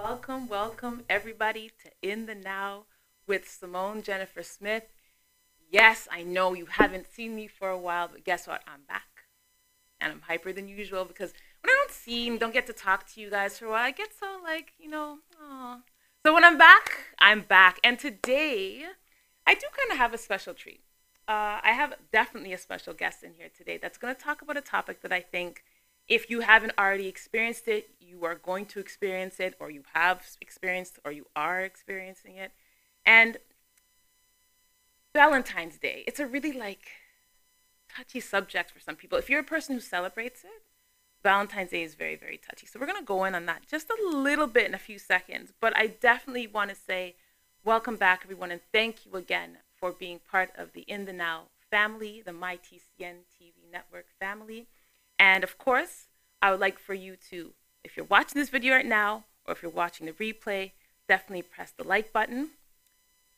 welcome everybody to In the Now with Simone Jennifer Smith. Yes, I know you haven't seen me for a while, but guess what? I'm back. And I'm hyper than usual because when I don't see and don't get to talk to you guys for a while, I get so aw. So when I'm back, I'm back. And today, I do kind of have a special treat. I have definitely a special guest in here today that's going to talk about a topic that I think if you haven't already experienced it, you are going to experience it, or you have experienced, or you are experiencing it. And Valentine's Day, it's a really touchy subject for some people. If you're a person who celebrates it, Valentine's Day is very, very touchy. So we're going to go in on that just a little bit in a few seconds. But I definitely want to say welcome back, everyone, and thank you again for being part of the In the Now family, the MyTCNTV Network family. And of course, I would like for you to, if you're watching this video right now, or if you're watching the replay, definitely press the like button.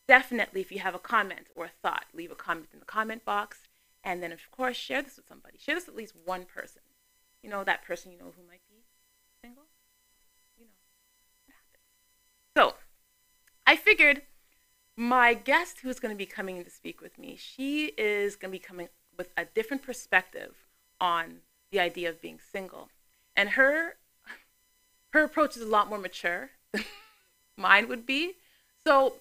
Definitely, if you have a comment or a thought, leave a comment in the comment box. And then, of course, share this with somebody. Share this with at least one person. You know, that person you know who might be single. You know, it happens. So, I figured my guest who's going to be coming in to speak with me, she is going to be coming with a different perspective on the idea of being single. And her approach is a lot more mature than mine would be. So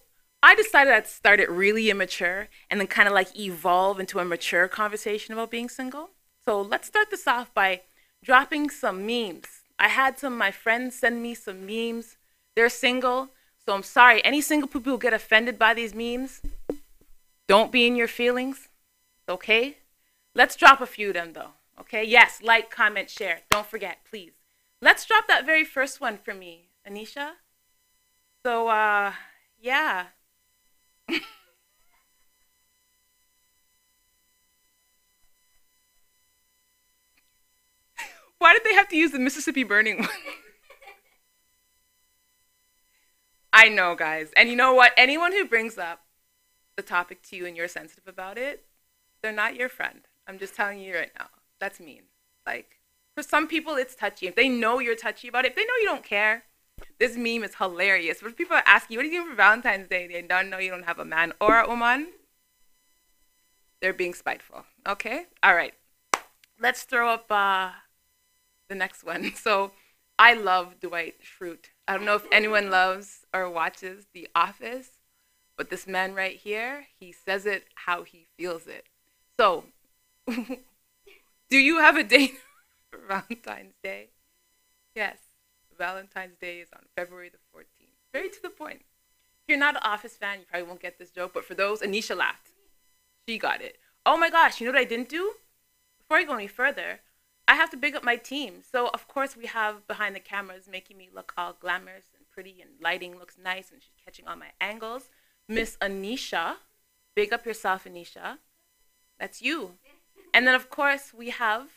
I decided I'd start it really immature and then kind of evolve into a mature conversation about being single. So let's start this off by dropping some memes. I had some of my friends send me some memes. They're single, so I'm sorry. Any single people who get offended by these memes, don't be in your feelings. Okay? Let's drop a few of them though. Okay, yes, like, comment, share. Don't forget, please. Let's drop that very first one for me, Anisha. So, yeah. Why did they have to use the Mississippi burning one? I know, guys. And you know what? Anyone who brings up the topic to you and you're sensitive about it, they're not your friend. I'm just telling you right now. That's mean. For some people, it's touchy. If they know you're touchy about it, if they know you don't care, this meme is hilarious. But if people ask you, what are you doing for Valentine's Day? They don't know you don't have a man or a woman. They're being spiteful. Okay? All right. Let's throw up the next one. So I love Dwight Schrute. I don't know if anyone loves or watches The Office, but this man right here, he says it how he feels it. So... do you have a date for Valentine's Day? Yes, Valentine's Day is on February the 14th. Very to the point. If you're not an Office fan, you probably won't get this joke, but for those, Anisha laughed. She got it. Oh my gosh, you know what I didn't do? Before I go any further, I have to big up my team. So, of course, we have behind the cameras making me look all glamorous and pretty, and lighting looks nice, and she's catching all my angles. Miss Anisha. Big up yourself, Anisha. That's you. And then, of course, we have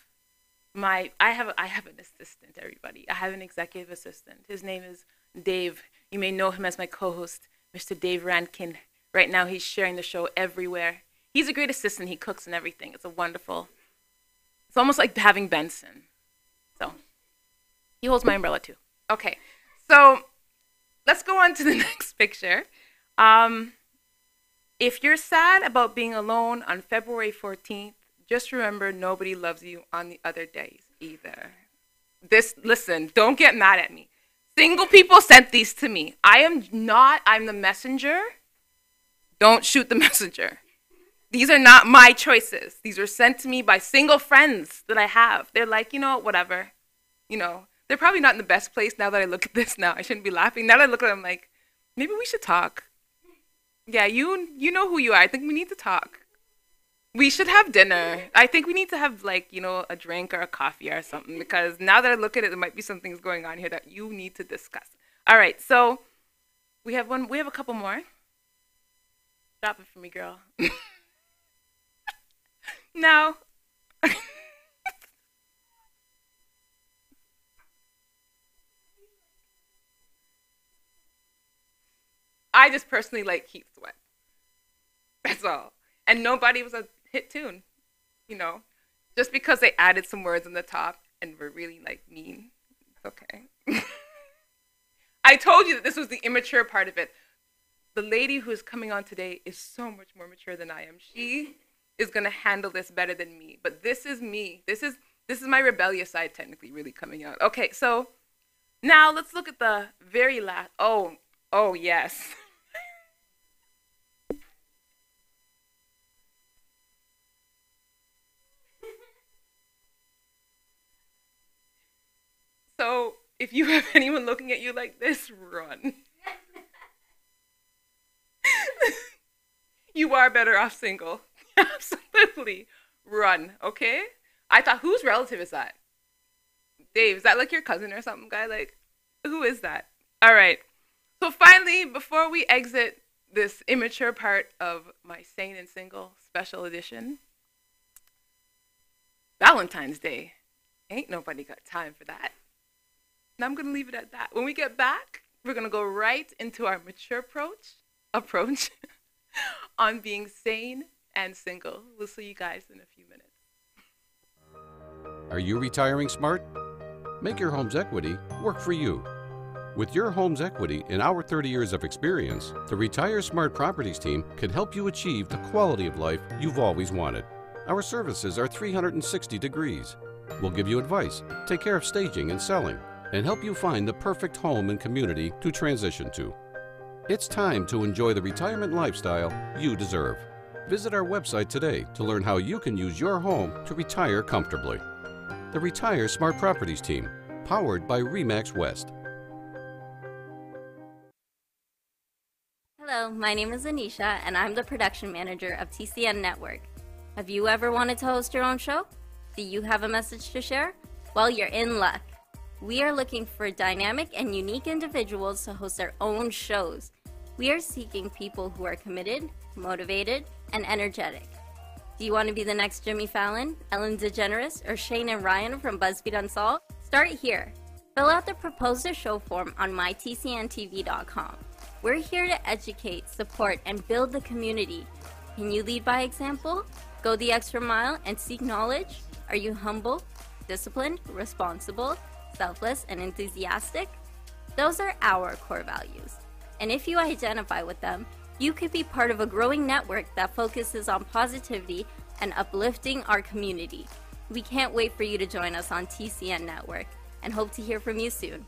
I have an assistant, everybody. I have an executive assistant. His name is Dave. You may know him as my co-host, Mr. Dave Rankin. Right now, he's sharing the show everywhere. He's a great assistant. He cooks and everything. It's almost like having Benson. So, he holds my umbrella, too. Okay, so let's go on to the next picture. If you're sad about being alone on February 14th, just remember, nobody loves you on the other days either. Listen, don't get mad at me. Single people sent these to me. I'm the messenger. Don't shoot the messenger. These are not my choices. These were sent to me by single friends that I have. They're like, whatever. They're probably not in the best place now that I look at this now. I shouldn't be laughing. Now that I look at them, like, maybe we should talk. Yeah, you know who you are. I think we need to talk. We should have dinner. I think we need to have a drink or a coffee or something, because now that I look at it, there might be some things going on here that you need to discuss. All right, so we have a couple more. Drop it for me, girl. Now, I just personally like Keith Sweat. That's all. And Nobody was a hit tune, just because they added some words on the top and were really mean. It's okay. I told you that this was the immature part of it. The lady who is coming on today is so much more mature than I am. She is going to handle this better than me. But this is me. This is my rebellious side technically really coming out. Okay, so now let's look at the very last. Oh, yes. So if you have anyone looking at you like this, run. You are better off single. Absolutely. Run, okay? I thought, whose relative is that? Dave, is that like your cousin or something, guy? Like, who is that? All right. So finally, before we exit this immature part of my Sane and Single special edition, Valentine's Day. Ain't nobody got time for that. And I'm going to leave it at that. When we get back, we're going to go right into our mature approach on being sane and single. We'll see you guys in a few minutes. Are you retiring smart? Make your home's equity work for you. With your home's equity and our 30 years of experience, the Retire Smart Properties team can help you achieve the quality of life you've always wanted. Our services are 360 degrees. We'll give you advice, take care of staging and selling, and help you find the perfect home and community to transition to. It's time to enjoy the retirement lifestyle you deserve. Visit our website today to learn how you can use your home to retire comfortably. The Retire Smart Properties team, powered by RE/MAX West. Hello, my name is Anisha, and I'm the production manager of TCN Network. Have you ever wanted to host your own show? Do you have a message to share? Well, you're in luck. We are looking for dynamic and unique individuals to host their own shows. We are seeking people who are committed, motivated, and energetic. Do you want to be the next Jimmy Fallon, Ellen DeGeneres, or Shane and Ryan from BuzzFeed Unsolved? Start here. Fill out the Propose a Show form on MyTCNTV.com. We're here to educate, support, and build the community. Can you lead by example? Go the extra mile and seek knowledge? Are you humble, disciplined, responsible, selfless, and enthusiastic? Those are our core values. And if you identify with them, you could be part of a growing network that focuses on positivity and uplifting our community. We can't wait for you to join us on TCN Network and hope to hear from you soon.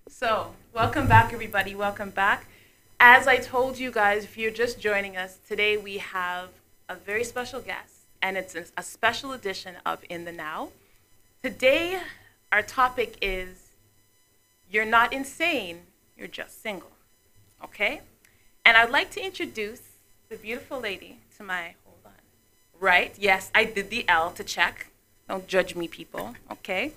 So, welcome back, everybody. Welcome back. As I told you guys, if you're just joining us, today we have a very special guest, and it's a special edition of In the Now. Today, our topic is, you're not insane, you're just single, okay? And I'd like to introduce the beautiful lady to my, hold on, right? Yes, I did the L to check. Don't judge me, people, okay?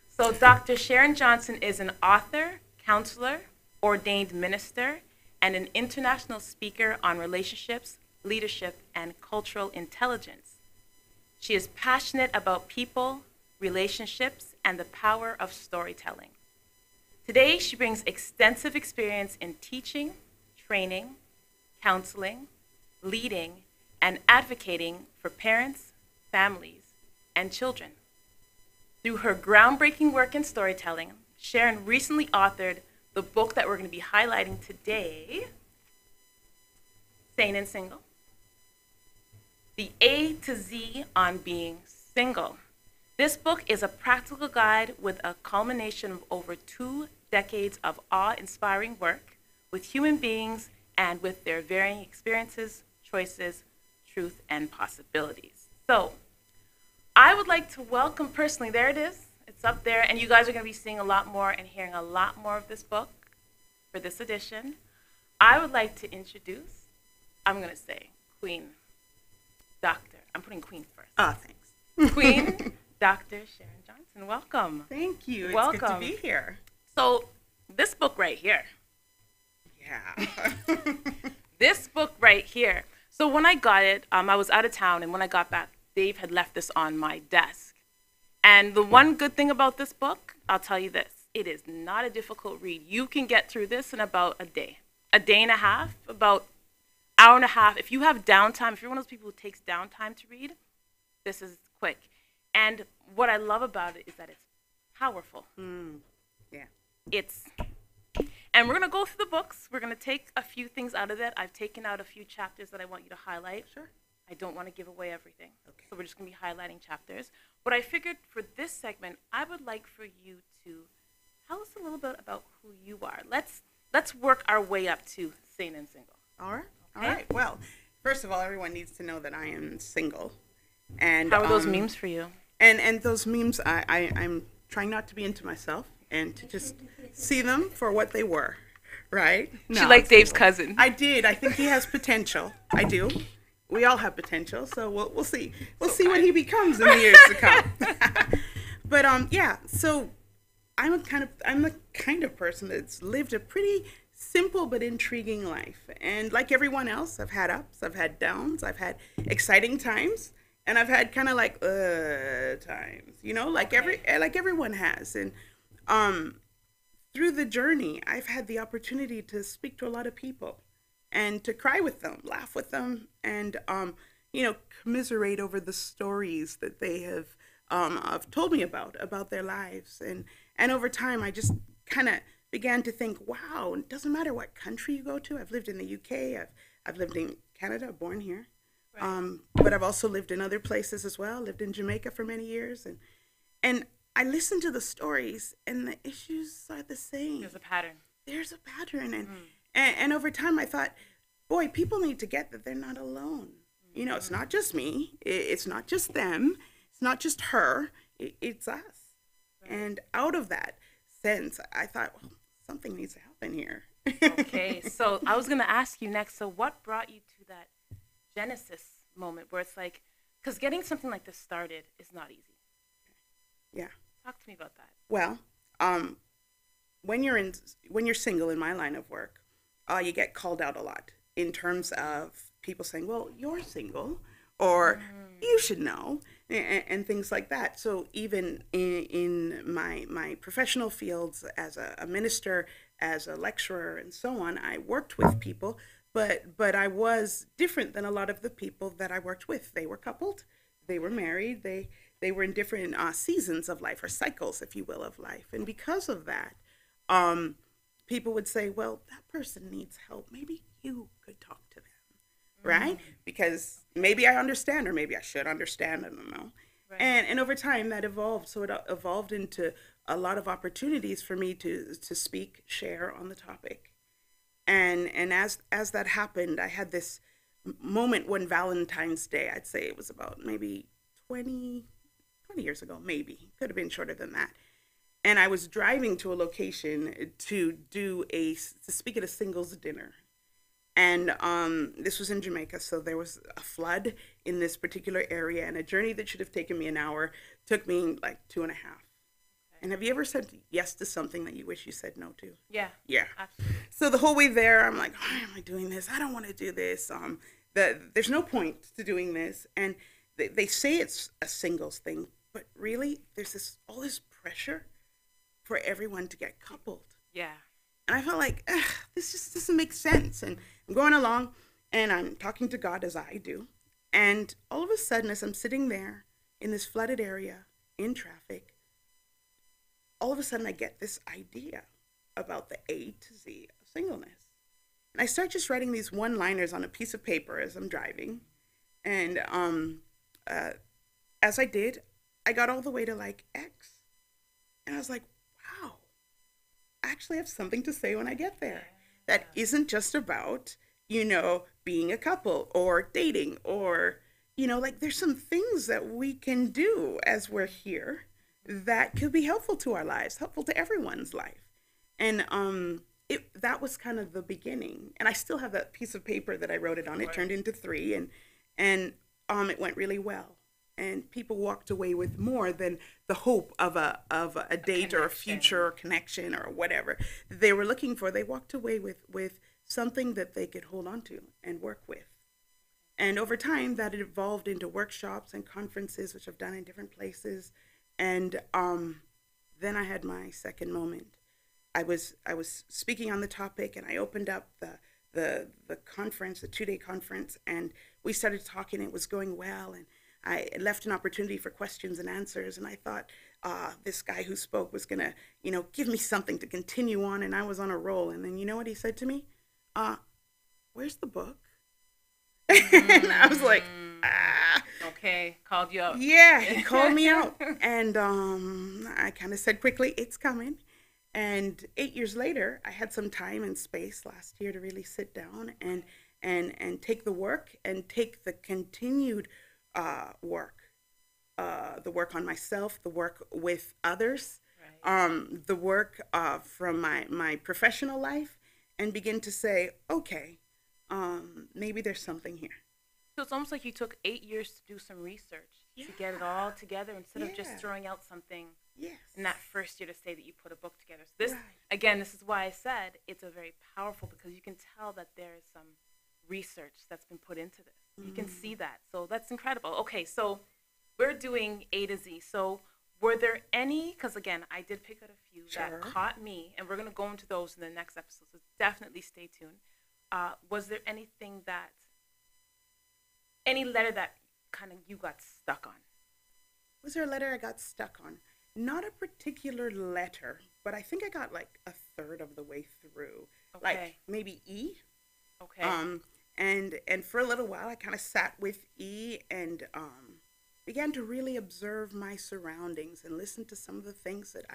So Dr. Sharon Johnson is an author, counselor, ordained minister, and an international speaker on relationships, leadership, and cultural intelligence. She is passionate about people, relationships, and the power of storytelling. Today, she brings extensive experience in teaching, training, counseling, leading, and advocating for parents, families, and children. Through her groundbreaking work in storytelling, Sharon recently authored the book that we're going to be highlighting today, Sane and Single, The A to Z on Being Single. This book is a practical guide with a culmination of over 2 decades of awe-inspiring work with human beings and with their varying experiences, choices, truth, and possibilities. So, I would like to welcome personally, there it is, it's up there, and you guys are going to be seeing a lot more and hearing a lot more of this book for this edition. I would like to introduce, I'm going to say, Queen, Doctor, I'm putting Queen first. Oh, thanks. Queen, Dr. Sharon Johnson. Johnson. Welcome. Thank you. It's Welcome. good to be here. So, this book right here. Yeah. This book right here. So when I got it, I was out of town, and when I got back, Dave had left this on my desk. And the one good thing about this book, I'll tell you this, it is not a difficult read. You can get through this in about a day and a half, about hour and a half. If you have downtime, if you're one of those people who takes downtime to read, this is quick. And what I love about it is that it's powerful. Yeah. And we're going to go through the books. We're going to take a few things out of it. I've taken out a few chapters that I want you to highlight. Sure. I don't want to give away everything. Okay. So we're just going to be highlighting chapters. But I figured for this segment, I would like for you to tell us a little bit about who you are. Let's work our way up to Sane and Single. All right. Okay. All right. Well, first of all, everyone needs to know that I am single. And How are those memes for you? And those memes, I'm trying not to be into myself and to just see them for what they were, right? She liked Dave's cousin. I did. I think he has potential. I do. We all have potential, so we'll see. We'll see what he becomes in the years to come. But yeah. So I'm the kind of person that's lived a pretty simple but intriguing life, and like everyone else, I've had ups, I've had downs, I've had exciting times, and I've had kind of like times, like everyone has. And through the journey, I've had the opportunity to speak to a lot of people and to cry with them, laugh with them, and commiserate over the stories that they have told me about their lives. And over time, I just kind of began to think, wow, it doesn't matter what country you go to. I've lived in the UK, I've lived in Canada, born here. Right. But I've also lived in other places as well. Lived in Jamaica for many years, and I listened to the stories, and the issues are the same. There's a pattern. And over time, I thought, boy, people need to get that they're not alone. It's not just me. It's not just them. It's not just her. It's us. Right. And out of that sense, I thought, well, something needs to happen here. Okay, so I was going to ask you next, so what brought you to that genesis moment where it's like, because getting something like this started is not easy. Yeah. Talk to me about that. Well, when you're single in my line of work, you get called out a lot in terms of people saying, well, you're single, or you should know, and things like that. So even in my professional fields as a minister, as a lecturer, and so on, I worked with people, but I was different than a lot of the people that I worked with. They were coupled, they were married, they were in different seasons of life, or cycles, if you will, of life. And because of that, people would say, well, that person needs help. Maybe you could talk to them, right? Because maybe I understand, or maybe I should understand, I don't know. Right. And over time, that evolved. So it evolved into a lot of opportunities for me to speak, share on the topic. And as that happened, I had this moment one Valentine's Day. I'd say it was about maybe 20 years ago, maybe. Could have been shorter than that. And I was driving to a location to speak at a singles dinner. And this was in Jamaica, so there was a flood in this particular area, and a journey that should have taken me an hour took me like 2.5. Okay. And have you ever said yes to something that you wish you said no to? Yeah. Yeah. Absolutely. So the whole way there, I'm like, why am I doing this? I don't want to do this. There's no point to doing this. And they say it's a singles thing, but really, there's all this pressure for everyone to get coupled. Yeah. And I felt like, this just doesn't make sense. And I'm going along, and I'm talking to God, as I do. And all of a sudden, as I'm sitting there in this flooded area, in traffic, all of a sudden I get this idea about the A to Z of singleness. And I start just writing these one-liners on a piece of paper as I'm driving. And as I did, I got all the way to like X. And I was like, wow, I actually have something to say when I get there. That isn't just about, being a couple or dating, or, like there's some things that we can do as we're here that could be helpful to our lives, helpful to everyone's life. And that was kind of the beginning. And I still have that piece of paper that I wrote it on. It turned into 3, and it went really well. and people walked away with more than the hope of a date or a future or connection or whatever they were looking for. They walked away with something that they could hold on to and work with. And over time, that evolved into workshops and conferences, which I've done in different places. And then I had my second moment. I was speaking on the topic, and I opened up the conference, the 2-day conference, and we started talking. It was going well, and I left an opportunity for questions and answers. And I thought this guy who spoke was gonna, give me something to continue on, and I was on a roll. And then you know what he said to me? Where's the book? And I was like, Okay, called you out. Yeah, he called me out. And I kind of said quickly, it's coming. And 8 years later, I had some time and space last year to really sit down and take the work and take the continued work, the work on myself, the work with others, the work from my professional life, and begin to say, okay, maybe there's something here. So it's almost like you took 8 years to do some research to get it all together instead of just throwing out something in that first year to say that you put a book together. So this, again, this is why I said it's a very powerful, because you can tell that there is some research that's been put into this. You can see that. So that's incredible. Okay, so we're doing A to Z. So were there any, because again, I did pick out a few that caught me, and we're going to go into those in the next episode, so definitely stay tuned. Was there anything that, any letter that kind of you got stuck on? Was there a letter I got stuck on? Not a particular letter, but I think I got like a third of the way through. Okay. Like maybe E. Okay. And for a little while I kind of sat with E and began to really observe my surroundings and listen to some of the things that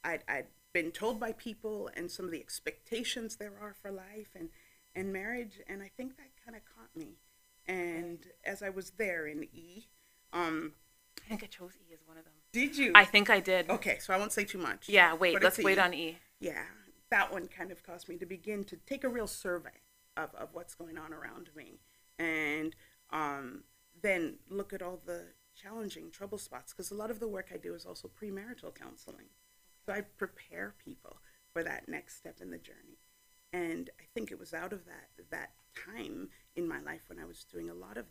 I'd been told by people and some of the expectations there are for life and marriage, and I think that kind of caught me. And as I was there in E, I think I chose E as one of them. Did you? I think I did. Okay, so I won't say too much. Yeah, let's wait on E. Yeah, that one kind of caused me to begin to take a real survey of what's going on around me, and then look at all the challenging trouble spots, because a lot of the work I do is also premarital counseling. So I prepare people for that next step in the journey. And I think it was out of that time in my life when I was doing a lot of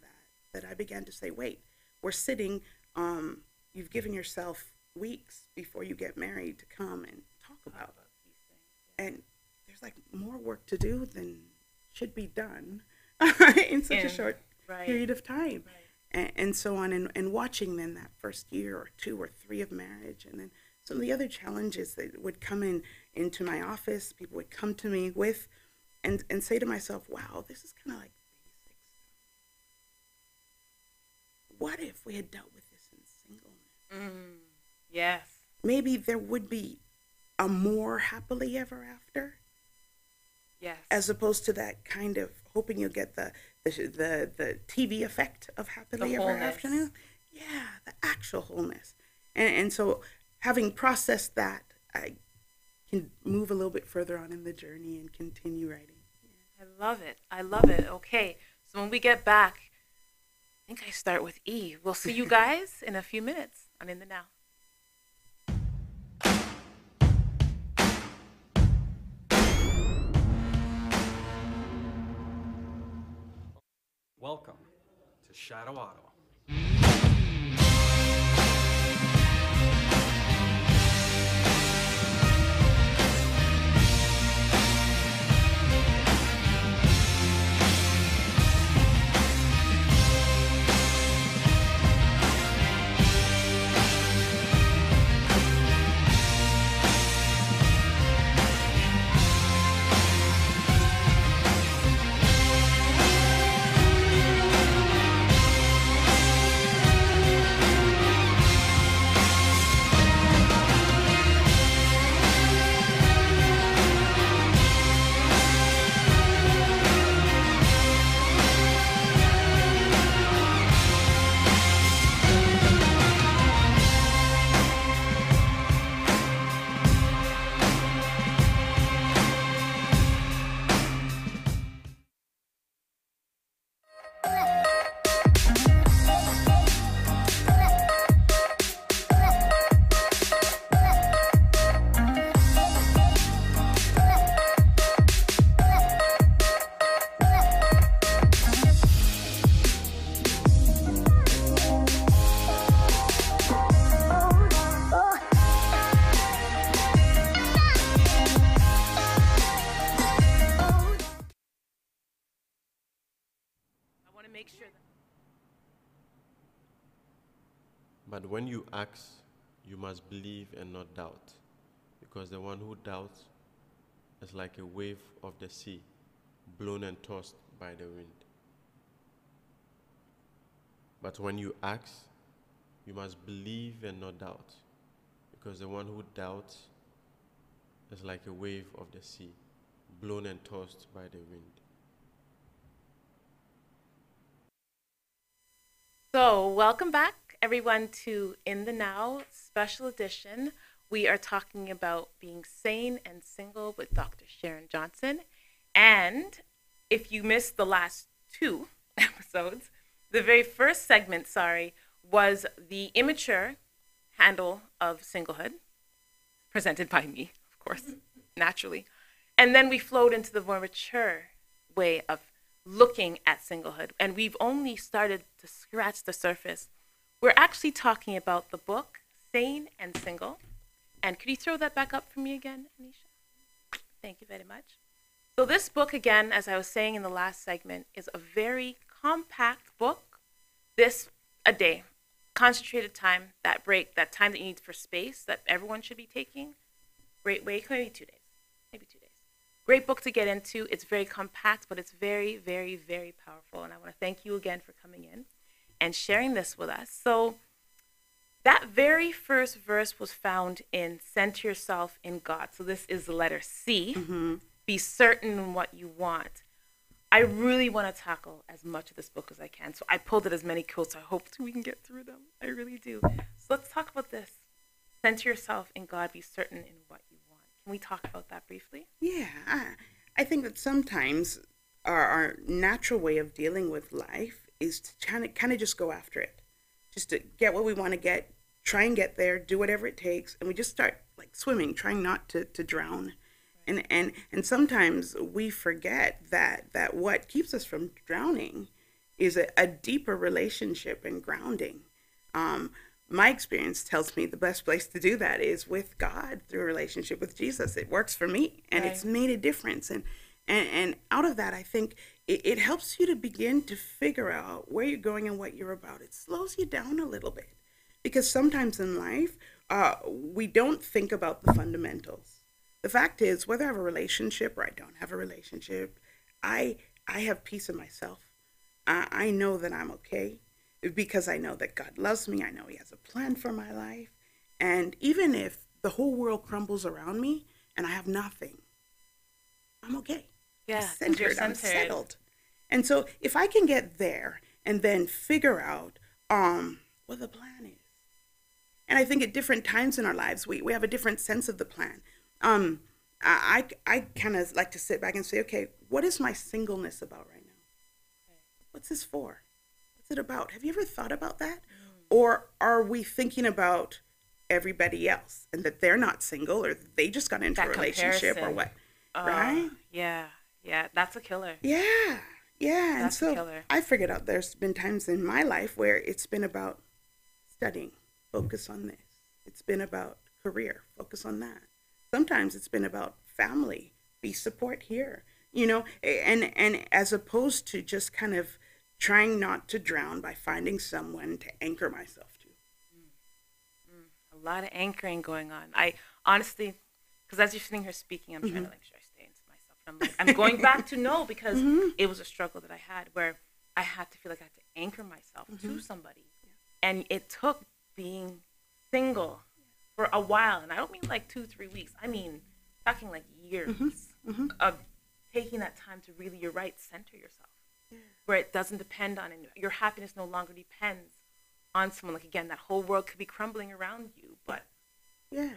that I began to say, wait, we're sitting, you've given yourself weeks before you get married to come and talk about these things. And there's like more work to do than should be done in such a short period of time. And so on, and watching then that first year or 2 or 3 of marriage, and then some of the other challenges that would come into my office, people would come to me with, and say to myself, wow, this is kind of like basic stuff. What if we had dealt with this in singleness? Yes. Maybe there would be a more happily ever after. Yes. As opposed to that kind of hoping you'll get the TV effect of happily ever after. Yeah, the actual wholeness. And so having processed that, I can move a little bit further on in the journey and continue writing. Yeah. I love it. Okay, so when we get back, I think I start with E. We'll see you guys in a few minutes on In the Now. Welcome to Shadow Auto. But when you ask, you must believe and not doubt, because the one who doubts is like a wave of the sea, blown and tossed by the wind. But when you ask, you must believe and not doubt, because the one who doubts is like a wave of the sea, blown and tossed by the wind. So, welcome back, everyone, to In the Now Special Edition. We are talking about being sane and single with Dr. Sharon Johnson. And if you missed the last two episodes, the very first segment, was the immature handle of singlehood, presented by me, of course, naturally. And then we flowed into the more mature way of looking at singlehood, and we've only started to scratch the surface. We're actually talking about the book Sane and Single. And could you throw that back up for me again, Anisha? Thank you very much. So this book, again, as I was saying in the last segment, is a very compact book. This a day, concentrated time, that break, that time that you need for space that everyone should be taking. Great way, maybe 2 days, maybe 2 days. Great book to get into. It's very compact, but it's very, very, very powerful. And I want to thank you again for coming in and sharing this with us. So that very first verse was found in Center Yourself in God. So this is the letter C. Mm-hmm. Be certain in what you want. I really want to tackle as much of this book as I can. So I pulled it as many quotes. I hope we can get through them. I really do. So let's talk about this. Center yourself in God. Be certain in what you want. Can we talk about that briefly? Yeah, I think that sometimes our natural way of dealing with life is to kind of just go after it, just to get what we want to get, try and get there, do whatever it takes, and we just start like swimming, trying not to drown. Right. And sometimes we forget that what keeps us from drowning is a deeper relationship and grounding. My experience tells me the best place to do that is with God, through a relationship with Jesus. It works for me, and It's made a difference. And out of that, I think it helps you to begin to figure out where you're going and what you're about. It slows you down a little bit, because sometimes in life, we don't think about the fundamentals. The fact is, whether I have a relationship or I don't have a relationship, I have peace in myself. I know that I'm okay, because I know that God loves me. I know He has a plan for my life. And even if the whole world crumbles around me and I have nothing, I'm okay. Yeah, I'm centered. I'm settled. And so if I can get there and then figure out what the plan is. And I think at different times in our lives, we have a different sense of the plan. I kind of like to sit back and say, okay, what is my singleness about right now? What's this for? What's it about? Have you ever thought about that? Or are we thinking about everybody else and that they're not single, or they just got into a relationship or what? Right? Yeah. That's a killer. Yeah. That's and so a killer. I figured out there's been times in my life where it's been about studying, focus on this. It's been about career, focus on that. Sometimes it's been about family, be support here, and as opposed to just kind of trying not to drown by finding someone to anchor myself to. A lot of anchoring going on. I honestly, because as you're sitting here speaking, I'm trying to should I stay into myself? And I'm like, I'm going back to no, because it was a struggle that I had where I had to feel like I had to anchor myself to somebody. And it took being single for a while. And I don't mean like 2-3 weeks. I mean, talking like years of taking that time to really, you're right, center yourself. Where it doesn't depend on it. Your happiness no longer depends on someone. Like, again, that whole world could be crumbling around you, but you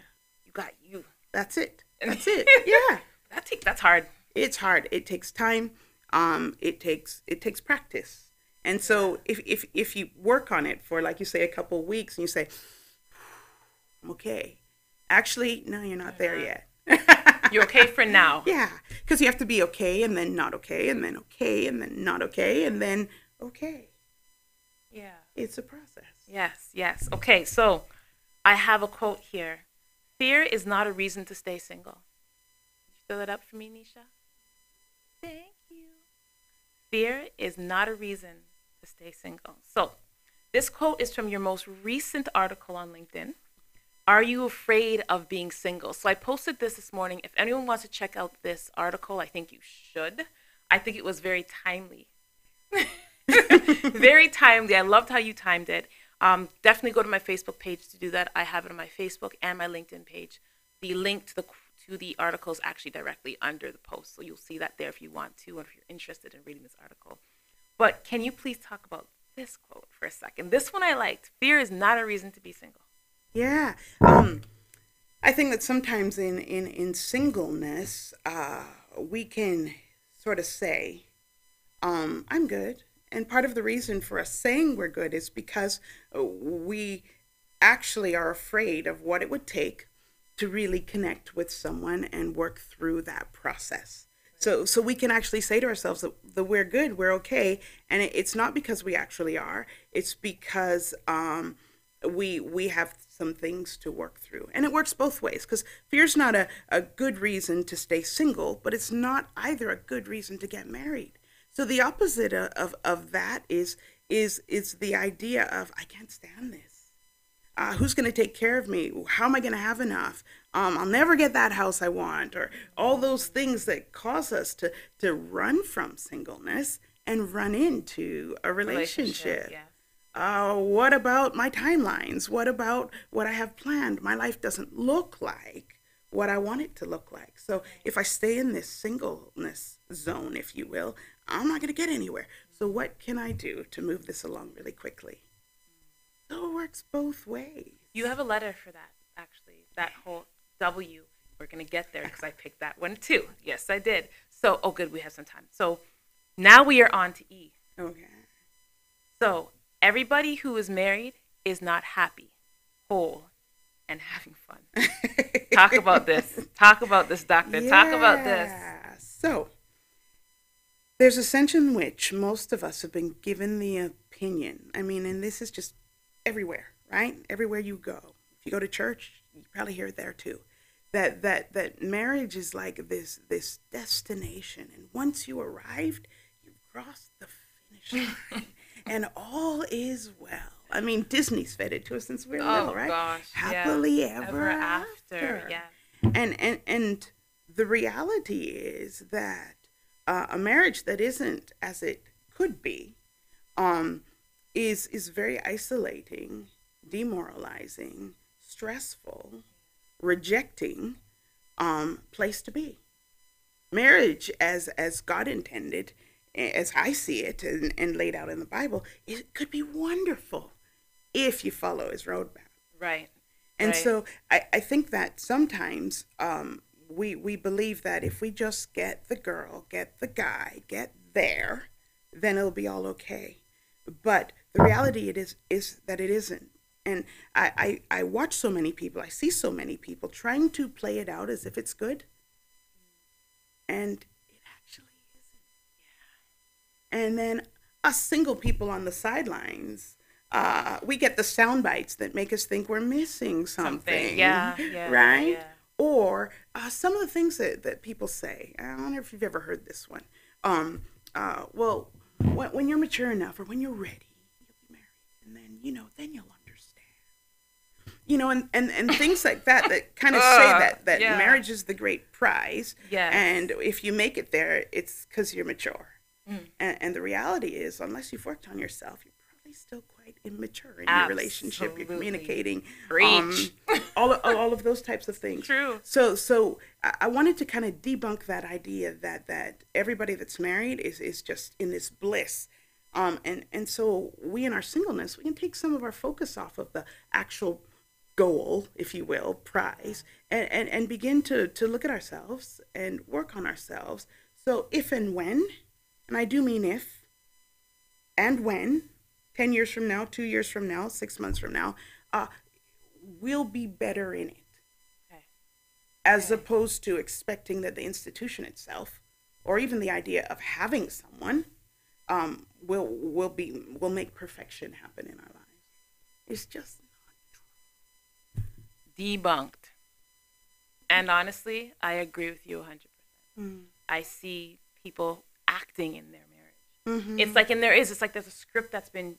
got you. That's it. Yeah. That's hard. It's hard. It takes time. It takes practice. And so if you work on it for, like you say, a couple of weeks, and you say, I'm okay. Actually, no, you're not there yet. You're okay for now. Yeah, because you have to be okay, and then not okay, and then okay, and then not okay, and then okay. Yeah. It's a process. Yes. Okay, so I have a quote here. Fear is not a reason to stay single. Did you fill it up for me, Nisha? Thank you. Fear is not a reason to stay single. So This quote is from your most recent article on LinkedIn. Are you afraid of being single? So I posted this morning. If anyone wants to check out this article, I think you should. I think it was very timely. Very timely. I loved how you timed it. Definitely go to my Facebook page to do that. I have it on my Facebook and my LinkedIn page. The link to the article is actually directly under the post. So you'll see that there if you want to, or if you're interested in reading this article. But can you please talk about this quote for a second? This one I liked. Fear is not a reason to be single. Yeah. I think that sometimes in singleness, we can sort of say, I'm good. And part of the reason for us saying we're good is because we actually are afraid of what it would take to really connect with someone and work through that process. So we can actually say to ourselves that we're good, we're okay. And it's not because we actually are. It's because we have some things to work through. And it works both ways, because fear's not a good reason to stay single, but it's not either a good reason to get married. So the opposite of that is the idea of, I can't stand this. Who's going to take care of me? How am I going to have enough? I'll never get that house I want, or all those things that cause us to run from singleness and run into a relationship. Yeah. What about my timelines? What about what I have planned? My life doesn't look like what I want it to look like. So if I stay in this singleness zone, if you will, I'm not going to get anywhere. So what can I do to move this along really quickly? So it works both ways. You have a letter for that, actually. That whole W. We're going to get there because I picked that one too. Yes, I did. So, oh, good. We have some time. So now we are on to E. Okay. So everybody who is married is not happy, whole, and having fun. Talk about this. Talk about this, doctor. Yeah. Talk about this. So there's a sense in which most of us have been given the opinion. I mean, and this is just everywhere, right? Everywhere you go. If you go to church, you probably hear it there too. That marriage is like this destination, and once you arrived, you've crossed the finish line, and all is well. I mean, Disney's fed it to us since we were little, right? Gosh, Happily yeah. ever after. Yeah. And the reality is that a marriage that isn't as it could be is very isolating, demoralizing, stressful, rejecting place to be. Marriage, as God intended, as I see it and laid out in the Bible, it could be wonderful if you follow his roadmap. Right. And right. so I think that sometimes we believe that if we just get the girl, get the guy, get there, then it'll be all okay. But the reality is that it isn't. And I watch so many people, I see so many people trying to play it out as if it's good. And it actually isn't. Yeah. And then us single people on the sidelines, we get the sound bites that make us think we're missing something. Yeah. Right? Yeah. Or some of the things that people say. I don't know if you've ever heard this one. Well, when you're mature enough or when you're ready, you'll be married. And then, then you'll understand. And things like that kind of say that yeah. marriage is the great prize. Yes. And if you make it there, it's because you're mature. And the reality is, unless you've worked on yourself, you're probably still quite immature in your relationship. You're communicating. Preach. All of those types of things. True. So I wanted to kind of debunk that idea that everybody that's married is just in this bliss. And so we in our singleness, we can take some of our focus off of the actual goal, if you will, prize, and begin to look at ourselves and work on ourselves. So if and when, and I do mean if and when, 10 years from now, 2 years from now, 6 months from now, we'll be better in it. Okay. As opposed to expecting that the institution itself, or even the idea of having someone, will make perfection happen in our lives. It's just not true. Debunked. And honestly, I agree with you 100%. I see people acting in their marriage. It's like, and it's like there's a script that's been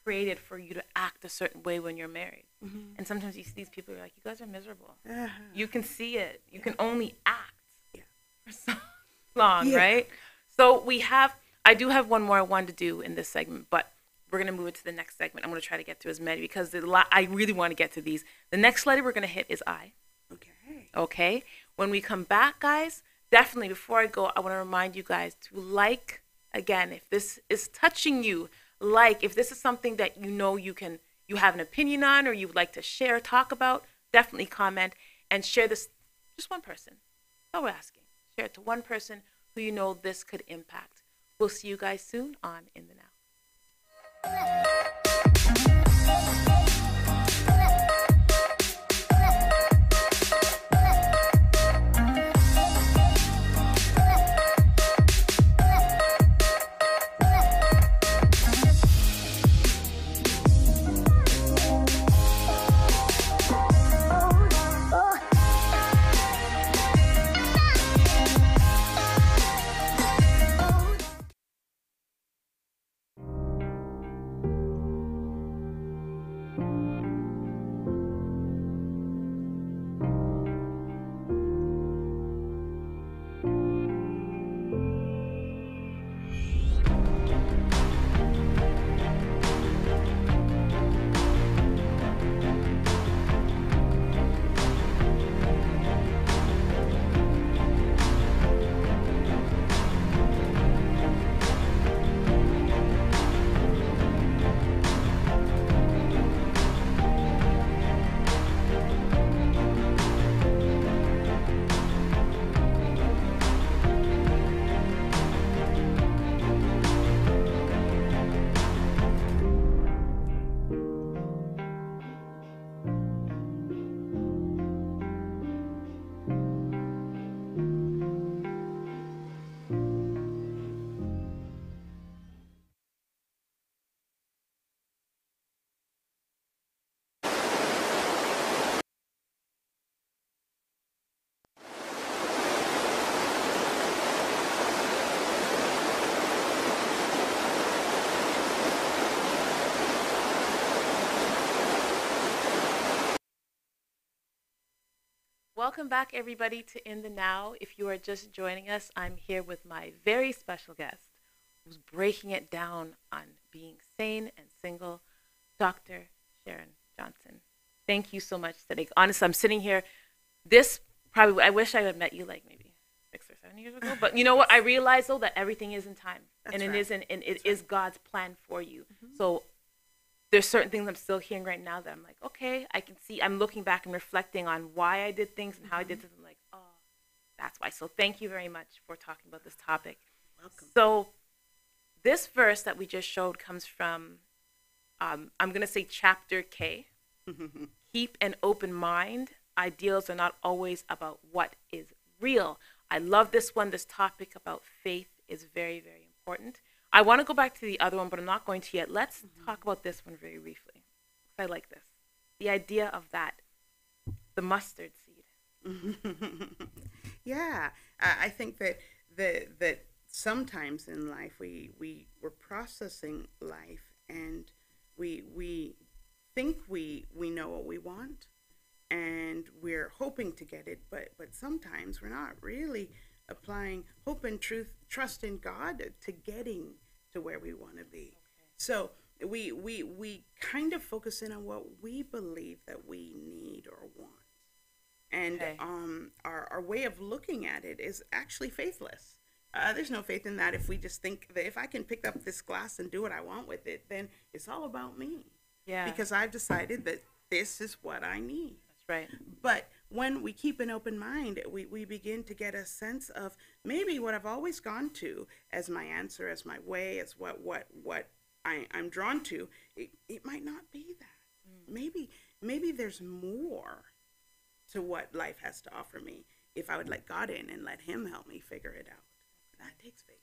created for you to act a certain way when you're married. Mm-hmm. And sometimes you see these people, you're like, you guys are miserable. Uh-huh. You can see it. You can only act Yeah. for so long, Yeah. right? So I do have one more I wanted to do in this segment, but we're going to move it to the next segment. I'm going to try to get through as many because I really want to get to these. The next letter we're going to hit is I. Okay. Okay? When we come back, guys, definitely before I go, I want to remind you guys to like, again, if this is touching you, if this is something that you have an opinion on or you would like to share, talk about, definitely comment and share this, just one person. That's all we're asking. Share it to one person who you know this could impact. We'll see you guys soon on In the Now. Welcome back, everybody, to In the Now. If you are just joining us, I'm here with my very special guest who's breaking it down on being sane and single, Dr. Sharon Johnson. Thank you so much today. Honestly, I'm sitting here. I wish I had met you like maybe 6 or 7 years ago. But you know what? I realized, though, that everything is in time. That's and it right. isn't, and it is God's plan for you. Mm-hmm. So there's certain things I'm still hearing right now that I'm like, okay, I can see, I'm looking back and reflecting on why I did things and how I did things. I'm like, oh, that's why. So thank you very much for talking about this topic. Welcome. So this verse that we just showed comes from, I'm going to say chapter K. Keep an open mind. Ideals are not always about what is real. I love this one. This topic about faith is very, very important. I want to go back to the other one, but I'm not going to yet. Let's talk about this one very briefly. I like this. The idea of that, the mustard seed. Yeah, I think that sometimes in life we're processing life and we think we know what we want and we're hoping to get it, but sometimes we're not really applying hope and trust in God to getting to where we want to be. So we kind of focus in on what we believe that we need or want. And our way of looking at it is actually faithless. There's no faith in that if we just think that if I can pick up this glass and do what I want with it, then it's all about me. Yeah. Because I've decided that this is what I need. That's right. But when we keep an open mind, we begin to get a sense of maybe what I've always gone to as my answer, as my way, as what I'm drawn to, it might not be that. Maybe there's more to what life has to offer me if I would let God in and let him help me figure it out. That takes faith.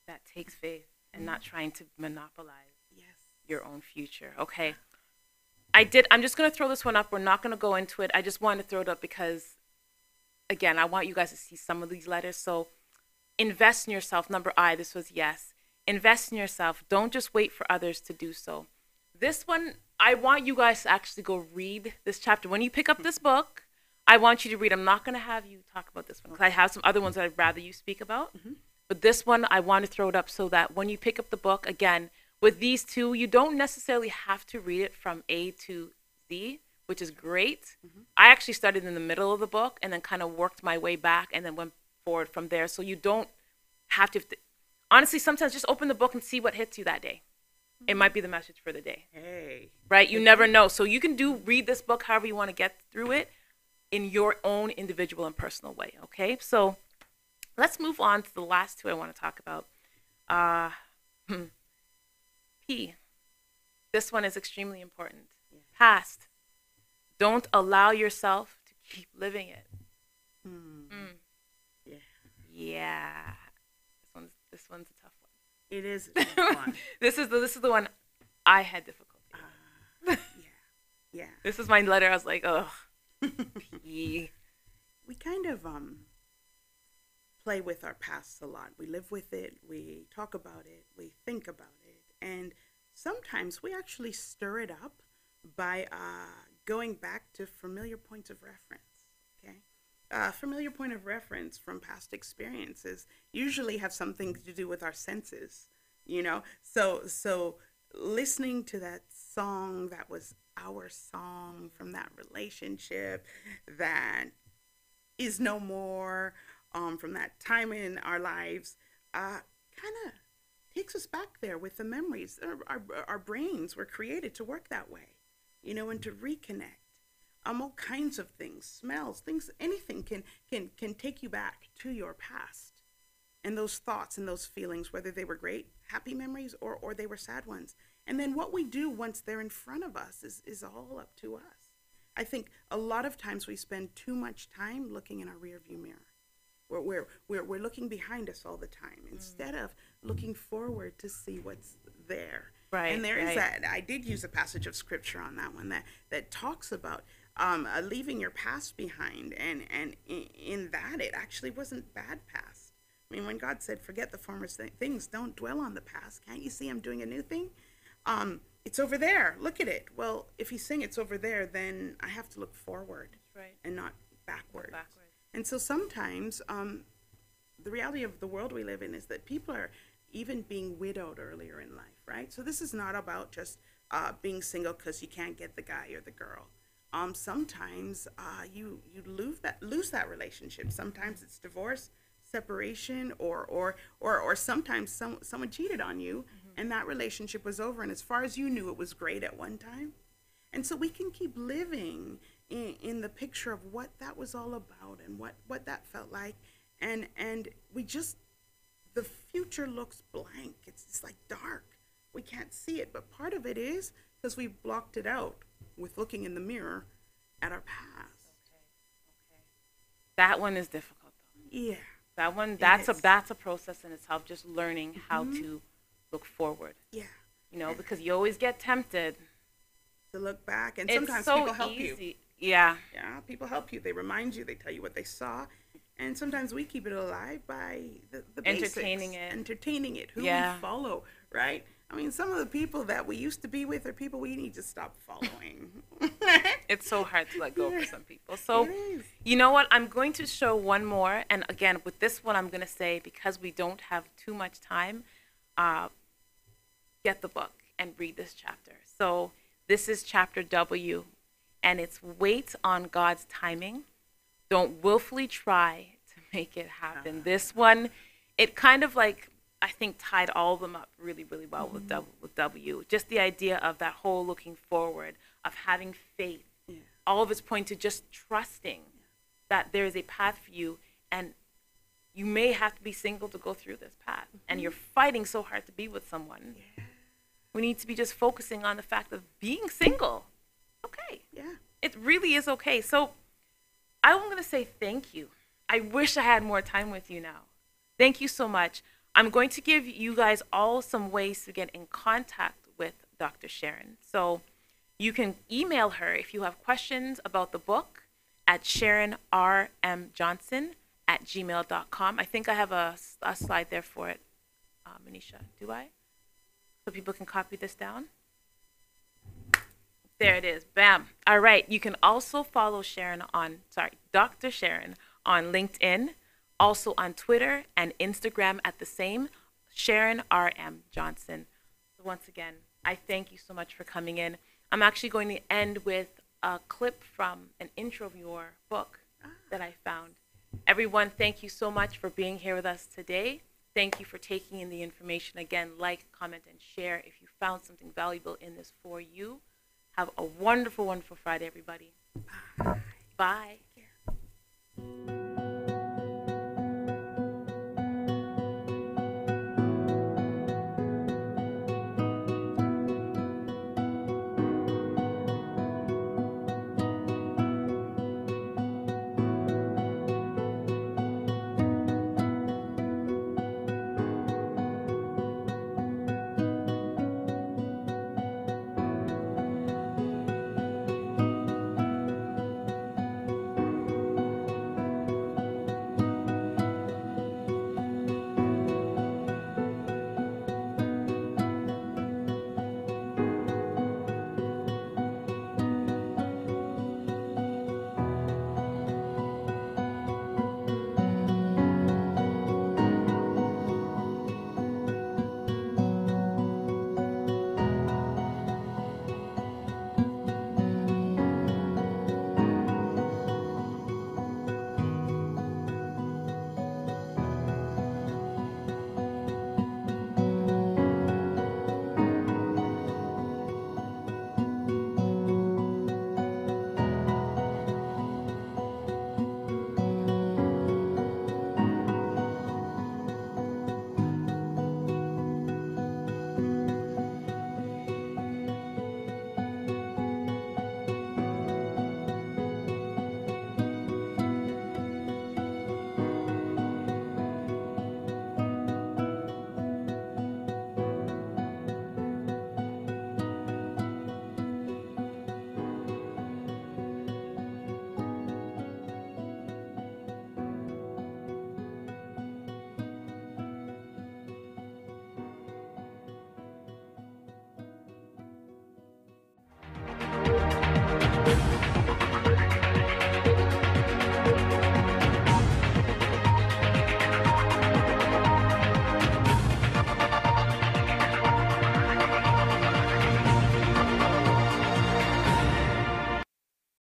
That takes faith and not trying to monopolize Yes. your own future. Okay. I'm just going to throw this one up. We're not going to go into it. I just wanted to throw it up because, again, I want you guys to see some of these letters. So invest in yourself. Number I, this was yes. Invest in yourself. Don't just wait for others to do so. This one, I want you guys to actually go read this chapter. When you pick up this book, I want you to read. I'm not going to have you talk about this one because I have some other ones that I'd rather you speak about. But this one, I want to throw it up so that when you pick up the book, again, with these two, you don't necessarily have to read it from A to Z, which is great. I actually started in the middle of the book and then kind of worked my way back and then went forward from there. So you don't have to, honestly, sometimes just open the book and see what hits you that day. It might be the message for the day. Hey. Right? You never know. So you can read this book however you want to get through it in your own individual and personal way. Okay? So let's move on to the last two I want to talk about. P. This one is extremely important. Past. Don't allow yourself to keep living it. Yeah. Yeah. This one's a tough one. It is a tough one. This is the one I had difficulty. Yeah. This is my letter. I was like, ugh. P. We kind of play with our past a lot. We live with it. We talk about it. We think about it. And sometimes we actually stir it up by going back to familiar points of reference. Okay? Familiar point of reference from past experiences usually have something to do with our senses, you know? So listening to that song that was our song from that relationship that is no more, from that time in our lives, kind of takes us back there with the memories. Our brains were created to work that way, you know, and to reconnect. All kinds of things, smells, things, anything can take you back to your past. And those thoughts and those feelings, whether they were great, happy memories, or they were sad ones. And then what we do once they're in front of us is all up to us. I think a lot of times we spend too much time looking in our rearview mirror. We're looking behind us all the time instead of looking forward to see what's there. Right. And there is that. I did use a passage of scripture on that one that talks about leaving your past behind, and in that it actually wasn't bad past. I mean, when God said, "Forget the former things, don't dwell on the past. Can't you see I'm doing a new thing? It's over there. Look at it." Well, if He's saying it's over there, then I have to look forward, right, and not backward. And so sometimes the reality of the world we live in is that people are even being widowed earlier in life, right? So this is not about just being single because you can't get the guy or the girl. Sometimes you lose that relationship. Sometimes it's divorce, separation, or sometimes someone cheated on you, and that relationship was over. And as far as you knew, it was great at one time. And so we can keep living in the picture of what that was all about and what that felt like, and we just, the future looks blank. It's like dark. We can't see it, but part of it is because we blocked it out with looking in the mirror at our past. Okay. That one is difficult, though. Yeah. That one, that's a process in itself, just learning how to look forward. Yeah. You know, because you always get tempted to look back, and it's sometimes so people help easy. you. Yeah. Yeah, people help you. They remind you. They tell you what they saw. And sometimes we keep it alive by the basics. Entertaining it. Who we follow, right? I mean, some of the people that we used to be with are people we need to stop following. It's so hard to let go for some people. So, you know what? I'm going to show one more. And again, with this one, I'm going to say, because we don't have too much time, get the book and read this chapter. So this is chapter W, and it's wait on God's timing. Don't willfully try to make it happen. This one, it kind of like, I think, tied all of them up really, really well with W. Just the idea of that whole looking forward, of having faith. Yeah. All of it's point to just trusting that there is a path for you, and you may have to be single to go through this path. And you're fighting so hard to be with someone. Yeah. We need to be just focusing on the fact of being single. Okay. Yeah. It really is okay. So I'm going to say thank you. I wish I had more time with you now. Thank you so much. I'm going to give you guys all some ways to get in contact with Dr. Sharon. So you can email her if you have questions about the book at Sharon R.M. Johnson@gmail.com. I think I have a slide there for it, Manisha. Do I? So people can copy this down. There it is. Bam. All right. You can also follow Dr. Sharon on LinkedIn, also on Twitter and Instagram at the same, Sharon R.M. Johnson. So once again, I thank you so much for coming in. I'm actually going to end with a clip from an intro of your book that I found. Everyone, thank you so much for being here with us today. Thank you for taking in the information. Again, like, comment, and share if you found something valuable in this for you. Have a wonderful, wonderful Friday, everybody. Bye.